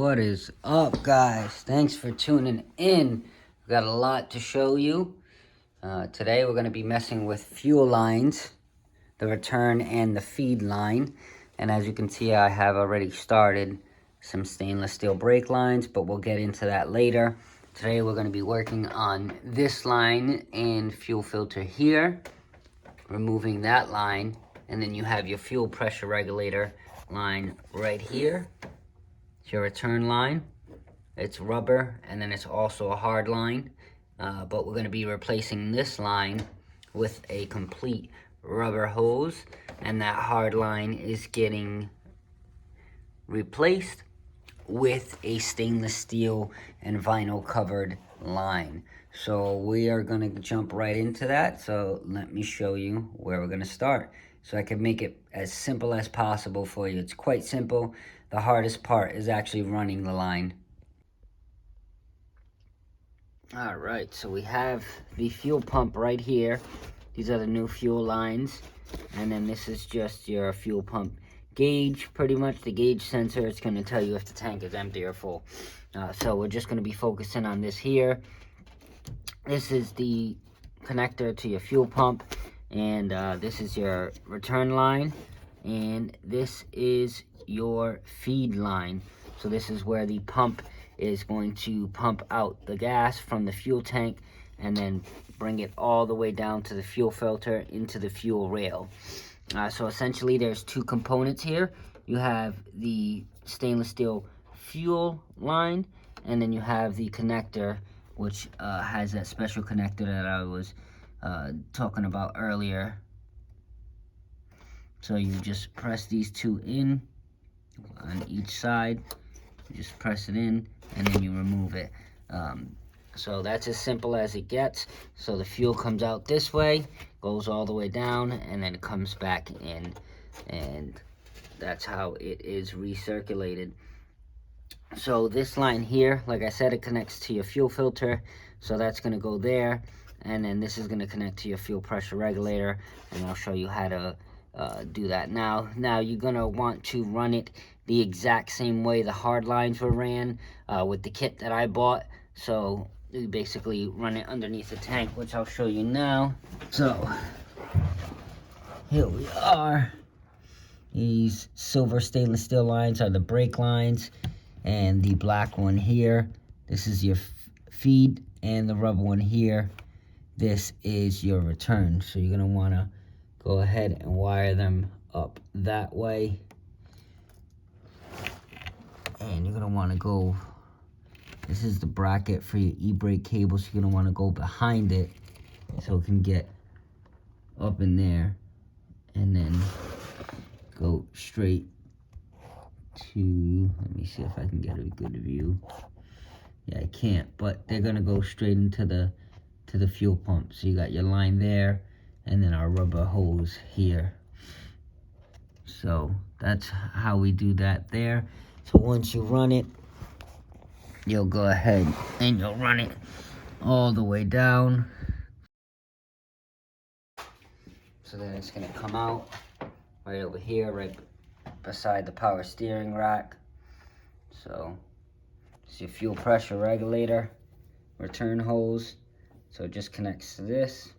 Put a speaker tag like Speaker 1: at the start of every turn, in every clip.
Speaker 1: What is up, guys? Thanks for tuning in. We've got a lot to show you. Today we're going to be messing with fuel lines, the return and the feed line. And as you can see, I have already started some stainless steel brake lines, but we'll get into that later. Today we're going to be working on this line and fuel filter here, removing that line, and then you have your fuel pressure regulator line right here. It's your return line. It's rubber, and then it's also a hard line, but we're going to be replacing this line with a complete rubber hose, and that hard line is getting replaced with a stainless steel and vinyl covered line. So we are going to jump right into that. So let me show you where we're going to start, so I can make it as simple as possible for you. It's quite simple. The hardest part is actually running the line. All right, so we have the fuel pump right here. These are the new fuel lines, and then this is just your fuel pump gauge, pretty much the gauge sensor. It's going to tell you if the tank is empty or full. So we're just going to be focusing on this here. This is the connector to your fuel pump, and this is your return line, and this is your feed line. So this is where the pump is going to pump out the gas from the fuel tank and then bring it all the way down to the fuel filter into the fuel rail. So essentially there's two components here. You have the stainless steel fuel line, and then you have the connector, which has that special connector that I was talking about earlier. So you just press these two in on each side. You just press it in, and then you remove it. So that's as simple as it gets. So the fuel comes out this way, goes all the way down, and then it comes back in, and that's how it is recirculated. So this line here, like I said, it connects to your fuel filter, so that's going to go there, and then this is going to connect to your fuel pressure regulator, and I'll show you how to do that. Now you're going to want to run it the exact same way the hard lines were ran with the kit that I bought. So you basically run it underneath the tank, which I'll show you now. So here we are. These silver stainless steel lines are the brake lines, and the black one here, this is your feed, and the rubber one here, this is your return. So you're going to want to go ahead and wire them up that way, and you're going to want to go, this is the bracket for your e-brake cable, so you're going to want to go behind it so it can get up in there, and then go straight to, let me see if I can get a good view. Yeah, I can't, but they're going to go straight into the fuel pump. So you got your line there, and then our rubber hose here. So that's how we do that there. So once you run it, you'll go ahead and you'll run it all the way down. So then it's going to come out right over here, right beside the power steering rack. So it's your fuel pressure regulator, return hose. So it just connects to this.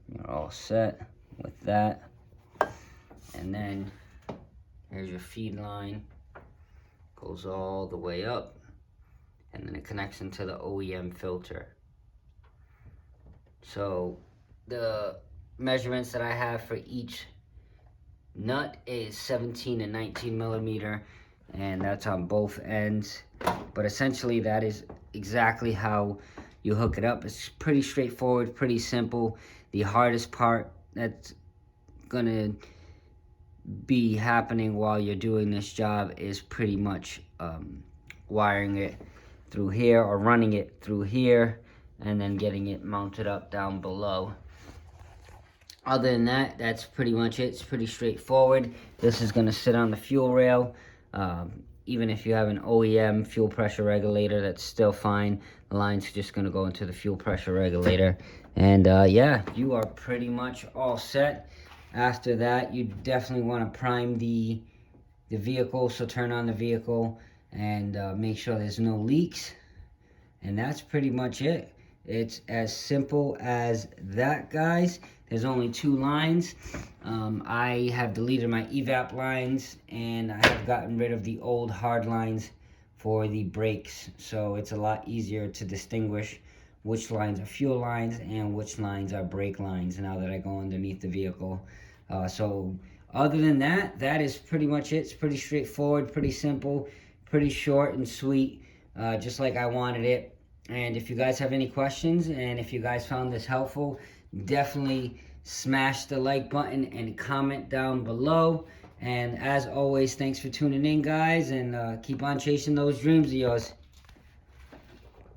Speaker 1: You're all set with that. And then here's your feed line. Goes all the way up, and then it connects into the OEM filter. So the measurements that I have for each nut is 17 and 19 millimeter, and that's on both ends. But essentially that is exactly how you hook it up. It's pretty straightforward, pretty simple. The hardest part that's gonna be happening while you're doing this job is pretty much wiring it through here, or running it through here, and then getting it mounted up down below. Other than that, that's pretty much it. It's pretty straightforward. This is going to sit on the fuel rail. Even if you have an OEM fuel pressure regulator, that's still fine. The line's just going to go into the fuel pressure regulator. And yeah, you are pretty much all set. After that, you definitely want to prime the vehicle. So turn on the vehicle and make sure there's no leaks. And that's pretty much it. It's as simple as that, guys. There's only 2 lines. I have deleted my evap lines, and I have gotten rid of the old hard lines for the brakes. So it's a lot easier to distinguish which lines are fuel lines and which lines are brake lines now that I go underneath the vehicle. So other than that, that is pretty much it. It's pretty straightforward, pretty simple, pretty short and sweet, just like I wanted it. And if you guys have any questions, and if you guys found this helpful, definitely smash the like button and comment down below. And as always, thanks for tuning in, guys, and keep on chasing those dreams of yours.